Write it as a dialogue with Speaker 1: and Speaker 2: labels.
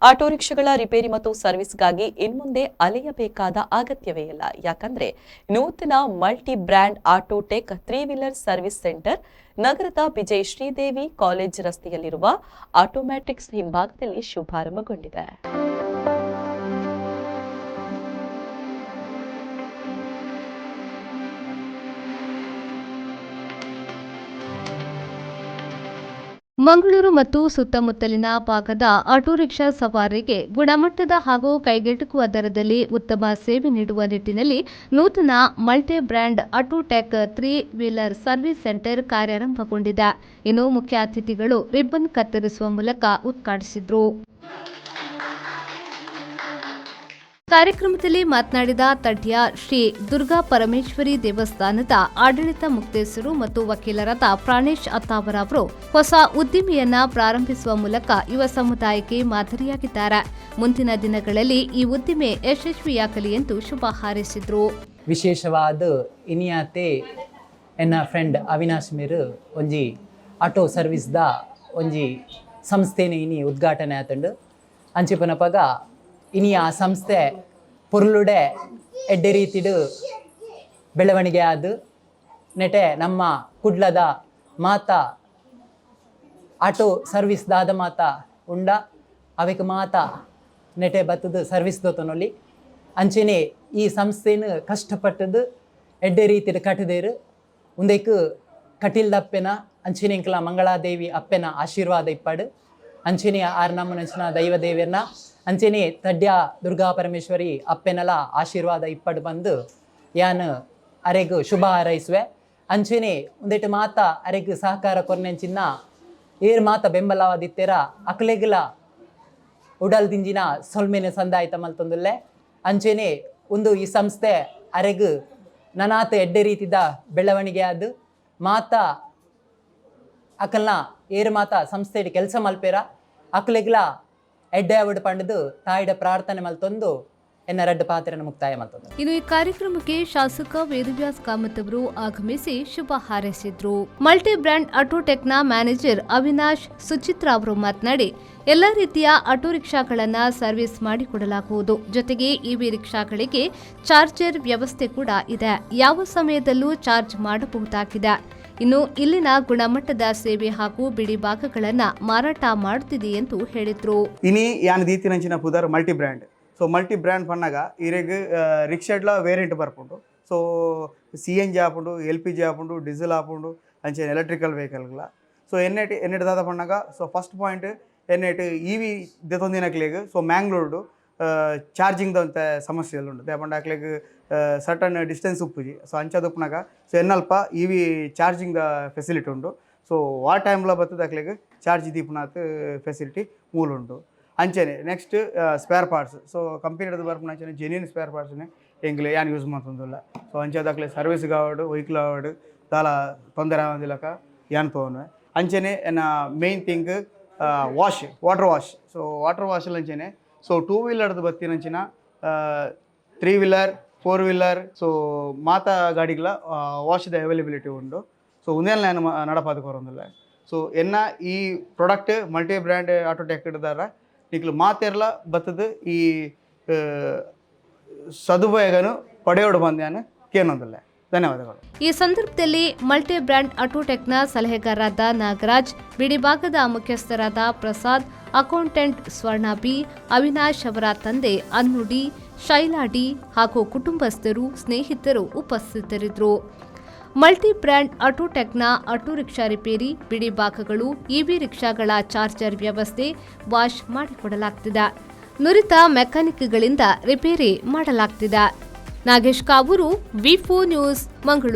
Speaker 1: Auto ರಿಕ್ಷಾಗಳ repair ಮತ್ತು ಸರ್ವಿಸ್ಗಾಗಿ ಇನ್ಮುಂದೆ ಅಲೆಯಬೇಕಾದ ಅಗತ್ಯವೇ ಇಲ್ಲ. ಯಾಕಂದ್ರೆ ನೂತನ multi brand Autotech 3 wheeler service centre ನಗರದ ವಿಜಯ್ ಶ್ರೀದೇವಿ ಕಾಲೇಜ್ ರಸ್ತೆಯಲ್ಲಿರುವ ಆಟೋಮ್ಯಾಟಿಕ್ಸ್ ಹಿಂಭಾಗದಲ್ಲಿ ಶುಭಾರಂಭಗೊಂಡಿದೆ.
Speaker 2: ಮಂಗಳೂರು ಮತ್ತು ಸುತ್ತಮುತ್ತಲಿನ ಭಾಗದ ಆಟೋ ರಿಕ್ಷಾ ಸವಾರರಿಗೆ ಗುಣಮಟ್ಟದ ಹಾಗೂ ಕೈಗೆಟುಕುವ ದರದಲ್ಲಿ ಉತ್ತಮ ಸೇವೆ ನೀಡುವ ನಿಟ್ಟಿನಲ್ಲಿ ನೂತನ multi brand Autotech 3 wheeler service centre ಕಾರ್ಯಾರಂಭಗೊಂಡಿದೆ. ಇನ್ನು ಮುಖ್ಯ ಅತಿಥಿಗಳು ರಿಬ್ಬನ್ ಕತ್ತರಿಸುವ ಮೂಲಕ ಉದ್ಘಾಟಿಸಿದರು. ಕಾರ್ಯಕ್ರಮದಲ್ಲಿ ಮಾತನಾಡಿದ ತಡ್ಯ ಶ್ರೀ ದುರ್ಗಾ ಪರಮೇಶ್ವರಿ ದೇವಸ್ಥಾನದ ಆಡಳಿತ ಮುಕ್ತೇಸರು ಮತ್ತು ವಕೀಲರಾದ ಪ್ರಾಣೇಶ್ ಅತ್ತಾವರ ಅವರು ಹೊಸ ಉದ್ದಿಮೆಯನ್ನ ಪ್ರಾರಂಭಿಸುವ ಮೂಲಕ ಯುವ ಸಮುದಾಯಕ್ಕೆ ಮಾದರಿಯಾಗಿದ್ದಾರೆ. ಮುಂದಿನ ದಿನಗಳಲ್ಲಿ ಈ ಉದ್ದಿಮೆ ಯಶಸ್ವಿಯಾಗಲಿ ಎಂದು ಶುಭ ಹಾರೈಸಿದರು.
Speaker 3: ವಿಶೇಷವಾದ ಇನಿಯಾತೆ ಎನ್ನ ಫ್ರೆಂಡ್ ಅವಿನಾಶ್ ಮೇರು ಒಂಜಿ ಆಟೋ ಸರ್ವಿಸ್ದ ಒಂಜಿ ಸಂಸ್ಥೆನ ಇನಿ ಉದ್ಘಾಟನೆ ಆತಂಡು ಅಂಚಿಪನ ಪಗ ಇನಿ ಆ ಸಂಸ್ಥೆ ಪೊರ್ಲುಡೆ ಎಡ್ಡೆ ರೀತಿಡು ಬೆಳವಣಿಗೆ ಆದು ನೆಟೆ ನಮ್ಮ ಕುಡ್ಲದ ಮಾತ ಆಟೋ ಸರ್ವಿಸ್ ದಾದ ಮಾತ ಉಂಡ ಅವಕ್ಕೆ ಮಾತ ನೆಟೆ ಬತ್ತದು ಸರ್ವಿಸ್ ದೋತನೊಲ್ಲಿ ಅಂಚೆನೆ ಈ ಸಂಸ್ಥೆನ ಕಷ್ಟಪಟ್ಟದು ಎಡ್ಡೆ ರೀತಿಡು ಕಟ್ಟದೇರು ಉಂದೆಕ್ ಕಟಿಲ್ದಪ್ಪೆನ ಅಂಚೆನೆಂಕಲ ಮಂಗಳಾದೇವಿ ಅಪ್ಪೆನ ಆಶೀರ್ವಾದ ಇಪ್ಪಡು ಅಂಚೆನೆ ಆರು ನಮ್ಮನಂಚಿನ ದೈವದೇವಿಯನ್ನ ಅಂಚೆನೆ ತಡ್ಯ ದುರ್ಗಾ ಪರಮೇಶ್ವರಿ ಅಪ್ಪೆನಲ ಆಶೀರ್ವಾದ ಇಪ್ಪಡು ಬಂದು ಯಾನು ಅರೆಗು ಶುಭ ಹಾರೈಸುವೆ. ಅಂಚೆನೆ ಒಂದೆಟ್ಟು ಮಾತ ಅರೆಗು ಸಹಕಾರ ಕೊರ್ನೆಂಚಿನ ಏರ್ ಮಾತ ಬೆಂಬಲವಾದಿತ್ತೆರ ಅಕ್ಲೆಗ್ಲ ಉಡಲ್ ದಿಂಜಿನ ಸೊಲ್ಮೆನೆ ಸಂದಾಯಿತ ಮಲ್ತೊಂದುಲ್ಲೆ ಅಂಚೆನೆ ಒಂದು ಈ ಸಂಸ್ಥೆ ಅರೆಗು ನನಾತ ಎಡ್ಡೆ ರೀತಿದ ಬೆಳವಣಿಗೆ ಆದು ಮಾತ ಅಕಲ್ನ ಏರ್ ಮಾತ ಸಂಸ್ಥೆಡ್ ಕೆಲಸ ಮಲ್ಪೇರ ಅಕ್ಲೆಗ್ಲ ಎಡ್ಡೆ ಅವಡು ಪಂಡದು ತಾಯಿಡ ಪ್ರಾರ್ಥನೆ ಮಲ್ತೊಂದು ಎನ್ನ ರಡ್ಡು ಪಾತ್ರೆಯನ್ನು ಮುಕ್ತಾಯ ಮಲ್ತೊಂದು.
Speaker 2: ಇನ್ನು ಈ ಕಾರ್ಯಕ್ರಮಕ್ಕೆ ಶಾಸಕ ವೇದವ್ಯಾಸ್ ಕಾಮತ್ ಅವರು ಆಗಮಿಸಿ ಶುಭ ಹಾರೈಸಿದ್ರು. ಮಲ್ಟಿ ಬ್ರ್ಯಾಂಡ್ ಆಟೋಟೆಕ್ನ ಮ್ಯಾನೇಜರ್ ಅವಿನಾಶ್ ಸುಚಿತ್ರಾ ಅವರು ಮಾತನಾಡಿ ಎಲ್ಲ ರೀತಿಯ ಆಟೋ ರಿಕ್ಷಾಗಳನ್ನು ಸರ್ವಿಸ್ ಮಾಡಿಕೊಡಲಾಗುವುದು. ಜೊತೆಗೆ ಇವಿ ರಿಕ್ಷಾಗಳಿಗೆ ಚಾರ್ಜರ್ ವ್ಯವಸ್ಥೆ ಕೂಡ ಇದೆ. ಯಾವ ಸಮಯದಲ್ಲೂ ಚಾರ್ಜ್ ಮಾಡಬಹುದಾಗಿದೆ. ಇನ್ನು ಇಲ್ಲಿನ ಗುಣಮಟ್ಟದ ಸೇವೆ ಹಾಗೂ ಬಿಡಿ ಭಾಗಗಳನ್ನು ಮಾರಾಟ ಮಾಡುತ್ತಿದೆ ಎಂದು ಹೇಳಿದ್ರು.
Speaker 4: ಇನಿ ಯಾನ್ ದೀತಿನಂಚಿನ ಪುದರ್ multi brand. So multi brand ಪನ್ನಾಗ ಇರೆಗ್ ರಿಕ್ಷಾಡ್ಲ ವೇರಿಯಂಟ್ ಬರ್ಪುಂಡು. ಸೊ CNG ಆಪುಂಡು, LPG ಆಪುಂಡು, ಡೀಸೆಲ್ ಆಪುಂಡು ಅಂಚೆ ಎಲೆಕ್ಟ್ರಿಕಲ್ ವೆಹಿಕಲ್ಗಳ. ಸೊ ಎನ್ನೆಟ್ ದಾದ ಪನ್ನಾಗ ಸೊ ಫಸ್ಟ್ ಪಾಯಿಂಟ್ ಎನ್ನೆಟ್ EV ದೆತೊಂದಿನಕ್ಲೆಗ್ ಸೊ ಮ್ಯಾಂಗ್ಳೂರ್ಡು ಚಾರ್ಜಿಂಗ್ ಅಂತ ಸಮಸ್ಯೆ ಎಲ್ಲ ಉಂಟು ದೇಪಂಡ ಹಾಕ್ಲಿಕ್ಕೆ ಸರ್ಟನ್ ಡಿಸ್ಟೆನ್ಸ್ ಉಪ್ಪುಜಿ. ಸೊ ಅಂಚದು ಉಪ್ಪನಾಗ ಸೊ ಎನ್ನಲ್ಪ EV ಚಾರ್ಜಿಂಗ್ ಫೆಸಿಲಿಟಿ ಉಂಟು. ಸೊ ಆ ಟೈಮ್ಲ ಬರ್ತದೆ ಹಾಕ್ಲಿಕ್ಕೆ ಚಾರ್ಜ್ ದೀಪನಾಥ್ ಫೆಸಿಲಿಟಿ ಮೂಲುಂಟು ಅಂಚೆನೆ. Next spare parts. So company ಬರ್ಪುನ ಅಂಚನೆ ಜೆನ್ಯೂನ್ ಸ್ಪೇರ್ ಪಾರ್ಟ್ಸ್ನೇ ಎಂಗ್ಲೆ ಯಾನ್ ಯೂಸ್ ಮಾಡ್ತಂದಿಲ್ಲ. ಸೊ ಅಂಚದಾಕ್ಲೆ ಸರ್ವಿಸ್ ಆವಡು ವೆಹಿಕಲ್ ಆವಡು ದಾಲ ತೊಂದರೆ ಆಗೋದಿಲ್ಲಕ ಯಾನ್ ತೋನ್ವೆ ಅಂಚೆನೆ ಎನ್ನ main thing water wash. So water ವಾಶಲ್ಲಿ ಅಂಚೆನೆ ಸೊ 2 ವೀಲರ್ದು ಬತ್ತಿನಂಚಿನ 3 ವೀಲರ್ 4 ವೀಲರ್ ಸೊ ಮಾತ ಗಾಡಿಗಳ ವಾಶ್ದ ಅವೈಲಬಿಲಿಟಿ ಉಂಡು. ಸೊ ಉಂದೇಲ್ಲ ನಾನು ನಡಪಾದ ಕೊರೊಂದಿಲ್ಲ. ಸೊ ಎನ್ನ ಈ ಪ್ರಾಡಕ್ಟ್ ಮಲ್ಟಿ ಬ್ರ್ಯಾಂಡ್ ಆಟೋಟೆಕ್ ಇಡ್ದಾರ ನಿಕ್ಲು ಮಾತೆರ್ಲ ಬತ್ತದು ಈ ಸದುಪಯೋಗನು ಪಡೆಯೋಡು ಬಂದ್ಯಾನು ಕೇನೊಂದಿಲ್ಲ. ಧನ್ಯವಾದಗಳು.
Speaker 2: ಈ ಸಂದರ್ಭದಲ್ಲಿ ಮಲ್ಟಿ ಬ್ರ್ಯಾಂಡ್ ಆಟೋಟೆಕ್ನ ಸಲಹೆಗಾರರಾದ ನಾಗರಾಜ್, ಬಿಡಿಭಾಗದ ಮುಖ್ಯಸ್ಥರಾದ ಪ್ರಸಾದ್, ಅಕೌಂಟೆಂಟ್ ಸ್ವರ್ಣ ಬಿ, ಅವಿನಾಶ್ ಅವರ ತಂದೆ ಅನ್ನುಡಿ, ಶೈಲಾಡಿ ಹಾಗೂ ಕುಟುಂಬಸ್ಥರು, ಸ್ನೇಹಿತರು ಉಪಸ್ಥಿತರಿದ್ದರು. ಮಲ್ಟಿ ಬ್ರ್ಯಾಂಡ್ ಆಟೋಟೆಕ್ನ ಆಟೋ ರಿಕ್ಷಾ ರಿಪೇರಿ, ಬಿಡಿ ಭಾಗಗಳು, EV ರಿಕ್ಷಾಗಳ ಚಾರ್ಜರ್ ವ್ಯವಸ್ಥೆ, ವಾಶ್ ಮಾಡಿಕೊಡಲಾಗ್ತಿದೆ. ನುರಿತ ಮೆಕ್ಯಾನಿಕ್ಗಳಿಂದ ರಿಪೇರಿ ಮಾಡಲಾಗ್ತಿದೆ. Nagesh Kavoor, V4 news, Mangaluru.